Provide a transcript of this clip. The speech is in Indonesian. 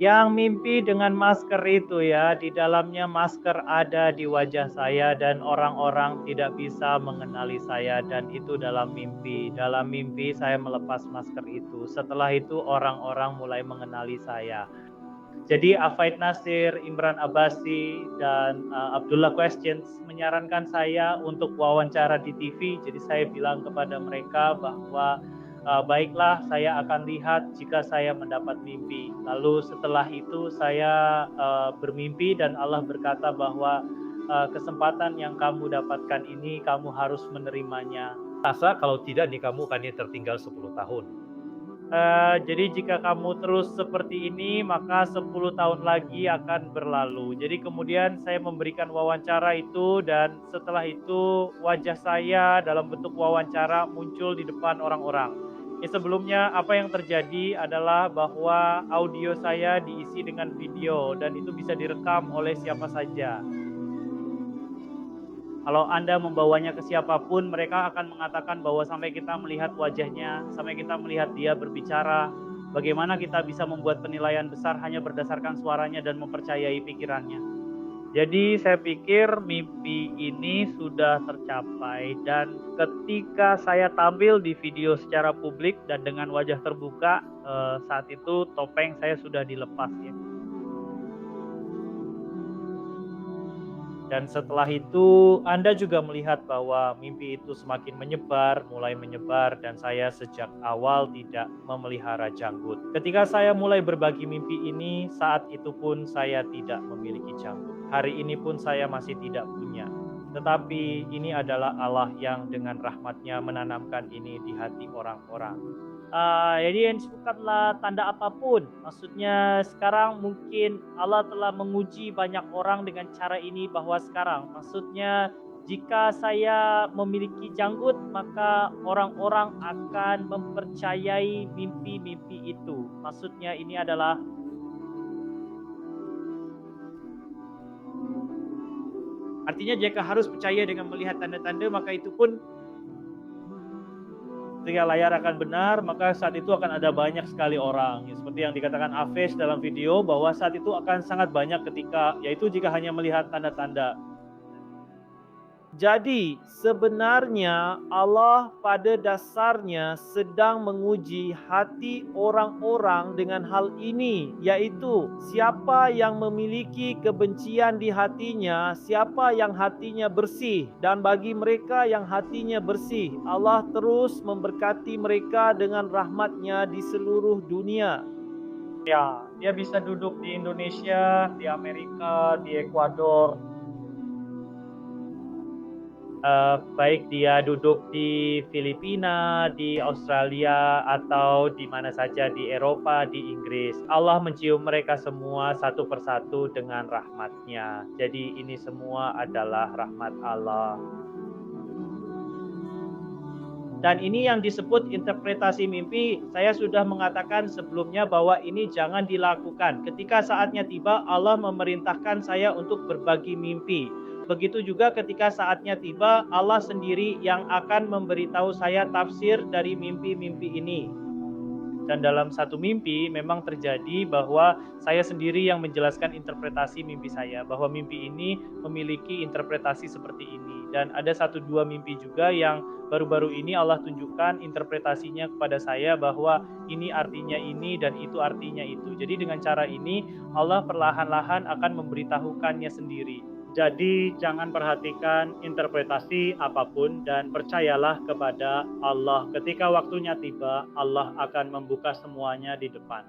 Yang mimpi dengan masker itu ya, di dalamnya masker ada di wajah saya dan orang-orang tidak bisa mengenali saya dan itu dalam mimpi. Dalam mimpi saya melepas masker itu. Setelah itu orang-orang mulai mengenali saya. Jadi Afaid Nasir, Imran Abbasi, dan Abdullah Questions menyarankan saya untuk wawancara di TV. Jadi saya bilang kepada mereka bahwa baiklah saya akan lihat jika saya mendapat mimpi. Lalu setelah itu saya bermimpi dan Allah berkata bahwa kesempatan yang kamu dapatkan ini kamu harus menerimanya. Rasa kalau tidak nih kamu akan tertinggal 10 tahun. Jadi jika kamu terus seperti ini, maka 10 tahun lagi akan berlalu. Jadi kemudian saya memberikan wawancara itu dan setelah itu wajah saya dalam bentuk wawancara muncul di depan orang-orang. Sebelumnya apa yang terjadi adalah bahwa audio saya diisi dengan video dan itu bisa direkam oleh siapa saja. Kalau Anda membawanya ke siapapun, mereka akan mengatakan bahwa sampai kita melihat wajahnya, sampai kita melihat dia berbicara, bagaimana kita bisa membuat penilaian besar hanya berdasarkan suaranya dan mempercayai pikirannya. Jadi saya pikir mimpi ini sudah tercapai dan ketika saya tampil di video secara publik dan dengan wajah terbuka, saat itu topeng saya sudah dilepas ya. Dan setelah itu Anda juga melihat bahwa mimpi itu semakin menyebar, mulai menyebar dan saya sejak awal tidak memelihara janggut. Ketika saya mulai berbagi mimpi ini, saat itu pun saya tidak memiliki janggut. Hari ini pun saya masih tidak punya. Tetapi ini adalah Allah yang dengan rahmatnya menanamkan ini di hati orang-orang. Jadi bukanlah tanda apapun. Maksudnya sekarang mungkin Allah telah menguji banyak orang dengan cara ini bahwa sekarang. Maksudnya jika saya memiliki janggut, maka orang-orang akan mempercayai mimpi-mimpi itu. Maksudnya ini adalah artinya jika harus percaya dengan melihat tanda-tanda, maka itu pun ketika layar akan benar, maka saat itu akan ada banyak sekali orang. Ya, seperti yang dikatakan Afesh dalam video, bahwa saat itu akan sangat banyak ketika, yaitu jika hanya melihat tanda-tanda. Jadi sebenarnya Allah pada dasarnya sedang menguji hati orang-orang dengan hal ini, yaitu siapa yang memiliki kebencian di hatinya, siapa yang hatinya bersih. Dan bagi mereka yang hatinya bersih, Allah terus memberkati mereka dengan rahmat-Nya di seluruh dunia. Ya, dia bisa duduk di Indonesia, di Amerika, di Ekuador. Baik dia duduk di Filipina, di Australia, atau di mana saja di Eropa, di Inggris. Allah mencium mereka semua satu persatu dengan rahmat-Nya. Jadi ini semua adalah rahmat Allah. Dan ini yang disebut interpretasi mimpi. Saya sudah mengatakan sebelumnya bahwa ini jangan dilakukan. Ketika saatnya tiba, Allah memerintahkan saya untuk berbagi mimpi. Begitu juga ketika saatnya tiba, Allah sendiri yang akan memberitahu saya tafsir dari mimpi-mimpi ini. Dan dalam satu mimpi memang terjadi bahwa saya sendiri yang menjelaskan interpretasi mimpi saya, bahwa mimpi ini memiliki interpretasi seperti ini. Dan ada satu dua mimpi juga yang baru-baru ini Allah tunjukkan interpretasinya kepada saya bahwa ini artinya ini dan itu artinya itu. Jadi dengan cara ini Allah perlahan-lahan akan memberitahukannya sendiri. Jadi jangan perhatikan interpretasi apapun dan percayalah kepada Allah. Ketika waktunya tiba, Allah akan membuka semuanya di depan.